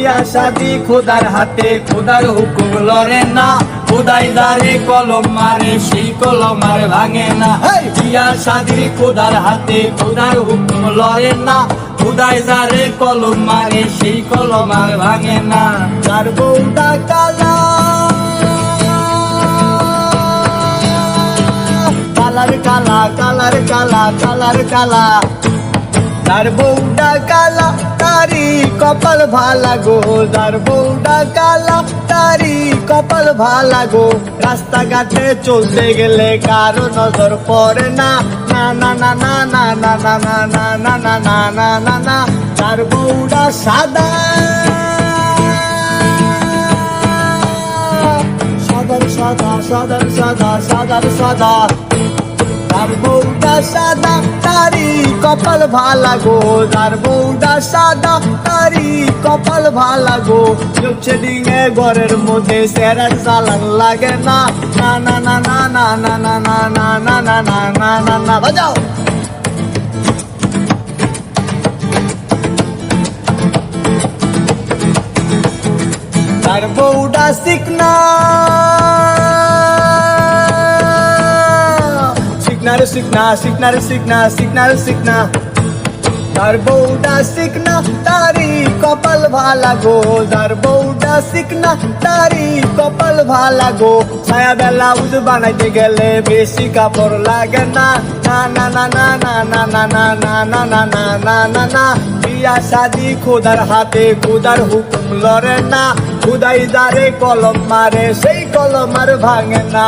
বিয়া শাদি খোদার হাতে, খোদার হুকুম লড়ে না, খোদাই যারে কলম মারে সেই কলম আর ভাঙে না। বিয়া শাদি খোদার হাতে, খোদার হুকুম লড়ে না, খোদাই যারে কলম মারে সেই কলম আর ভাঙে না। তার বউটা কালা, কালার কালা, কালার কালা, কালার কালা, তার বউটা কালা তারি কপাল ভালা গো, তার বউটা কালা তারি কপাল ভালা গো। রাস্তাঘাটে চলতে গেলে কারো নজর পড়ে না, না না না না না না না না না না না না না না না। তার বউটা সাদা, সাদার সাদা, সাদার সাদা, সাদার সাদা, তার বউটা সাদা তারি কপাল ভালা গো, তার বউটা সাদা তারি কপাল ভালা গো। লোডশেডিং এ ঘরের মধ্যে সেরার চালান লাগে না, না না না না না না না না না না না না না না না। বাজাও। তার বউটা শিখনা, শিখনা শিখনা শিখনা শিখনা শিখনা, তার বউটা শিখনা তারি কপাল ভালা গো, তার বউটা শিখনা তারি কপাল ভালা গো। ছায়া ব্লাউজ বানাইতে গেলে বেশি কাপড় লাগে না, না না না না না না না না না না না না না না না। বিয়া শাদি খোদার হাতে, খোদার হুকুম লড়ে না, খোদাই যারে কলম মারে সেই কলম আর ভাঙে না।